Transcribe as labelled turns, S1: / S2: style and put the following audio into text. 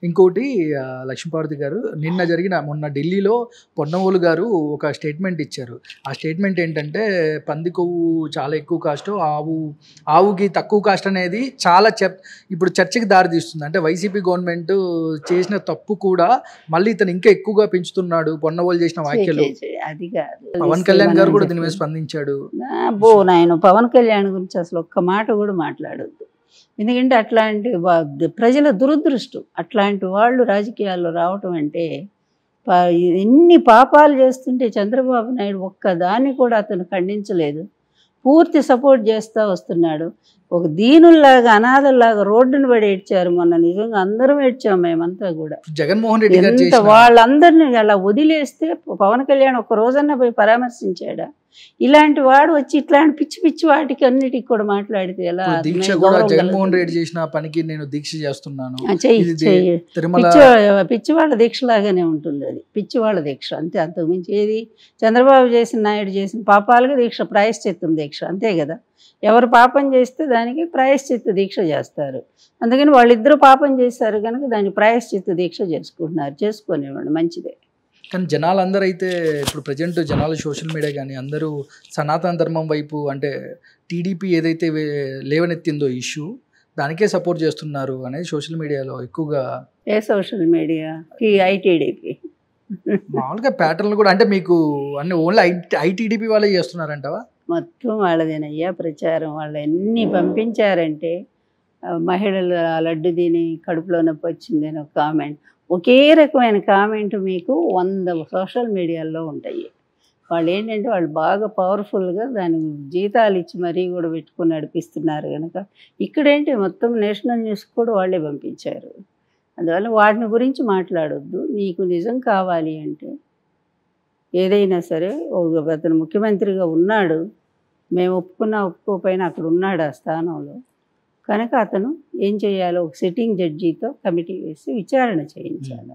S1: ఇంకోటి లక్ష్మీపార్వతి గారు మొన్న ఢిల్లీలో పొన్నవోలు గారు ఒక స్టేట్మెంట్ ఇచ్చారు. ఆ స్టేట్మెంట్ ఏంటంటే పంది కొవ్వు చాలా ఎక్కువ కాస్ట్, ఆవుకి తక్కువ కాస్ట్ అనేది చాలా ఇప్పుడు చర్చకి దారి తీస్తుంది. అంటే వైసీపీ గవర్నమెంట్ చేసిన తప్పు కూడా మళ్ళీ ఇతను ఇంకా ఎక్కువగా పెంచుతున్నాడు పొన్నవోలు చేసిన వ్యాఖ్యలు.
S2: అది కాదు,
S1: పవన్ కళ్యాణ్ గారు కూడా దీని మీద స్పందించాడు.
S2: నాయన పవన్ కళ్యాణ్ గురించి అసలు ఒక్క మాట కూడా మాట్లాడొద్దు. ఎందుకంటే అట్లాంటి ప్రజల దురదృష్టం, అట్లాంటి వాళ్ళు రాజకీయాల్లో రావటం అంటే ఎన్ని పాపాలు చేస్తుంటే చంద్రబాబు నాయుడు ఒక్కదాన్ని కూడా అతను ఖండించలేదు, పూర్తి సపోర్ట్ చేస్తూ వస్తున్నాడు. ఒక దీనుల్లాగా అనాథల్లాగా రోడ్డును పడి ఏడ్చారు మొన్న. నిజంగా అందరం ఏడ్చాం మేమంతా కూడా.
S1: జగన్మోహన్ రెడ్డి
S2: ఎంత వాళ్ళందరినీ అలా వదిలేస్తే పవన్ కళ్యాణ్ ఒక రోజన్నా పోయి పరామర్శించాడా? ఇలాంటి వాడు వచ్చి ఇట్లాంటి పిచ్చి పిచ్చి వాటికి అన్నిటికి కూడా మాట్లాడితే ఎలా?
S1: జగన్మోహన్ రెడ్డి చేసిన పనికి నేను దీక్ష చేస్తున్నాను,
S2: పిచ్చివాళ్ళ దీక్ష లాగానే ఉంటుంది అది, పిచ్చివాళ్ళ దీక్ష అంతే. అంతకుమించి ఏది చంద్రబాబు చేసిన నాయుడు చేసిన పాపాలకు దీక్ష, ప్రాయశ్చిత్తం దీక్ష అంతే కదా. ఎవరు పాపం చేస్తే దానికి ప్రాయశ్చిత్త దీక్ష చేస్తారు. అందుకని వాళ్ళిద్దరూ పాపం చేశారు కనుక దాన్ని ప్రాయశ్చిత్త దీక్ష చేసుకుంటున్నారు. చేసుకునేవాళ్ళు మంచిదే.
S1: కానీ జనాలందరూ అయితే ఇప్పుడు ప్రజెంట్ జనాలు సోషల్ మీడియా కానీ అందరూ సనాతన ధర్మం వైపు, అంటే టీడీపీ ఏదైతే లేవనెత్తిందో ఇష్యూ, దానికే సపోర్ట్ చేస్తున్నారు అనేది సోషల్ మీడియాలో ఎక్కువగా.
S2: ఏ సోషల్ మీడియా? ఐటీడీపీ
S1: మామూలుగా ప్యాటర్న్లు కూడా, అంటే మీకు అన్ని ఓన్లీ ఐటీడీపీ వాళ్ళే చేస్తున్నారంటవా?
S2: మొత్తం వాళ్ళదేనయ్యా ప్రచారం. వాళ్ళు ఎన్ని పంపించారంటే, మహిళలు లడ్డు తిని కడుపులో నొప్పి వచ్చింది అని ఒక కామెంట్, ఒకే రకమైన కామెంట్ మీకు 100 సోషల్ మీడియాల్లో ఉంటాయి. వాళ్ళు ఏంటంటే వాళ్ళు బాగా పవర్ఫుల్గా దానికి జీతాలు ఇచ్చి మరీ కూడా పెట్టుకుని నడిపిస్తున్నారు కనుక ఇక్కడేంటి మొత్తం నేషనల్ న్యూస్ కూడా వాళ్ళే పంపించారు. అందువల్ల వాటిని గురించి మాట్లాడొద్దు. నీకు నిజం కావాలి అంటే ఏదైనా సరే, అతను ముఖ్యమంత్రిగా ఉన్నాడు, మేము ఒప్పుకున్నా ఒప్పుకోకపోయినా అక్కడ ఉన్నాడు ఆ స్థానంలో కనుక అతను ఏం చేయాలో ఒక సిట్టింగ్ జడ్జితో కమిటీ వేసి విచారణ చేయించాలి.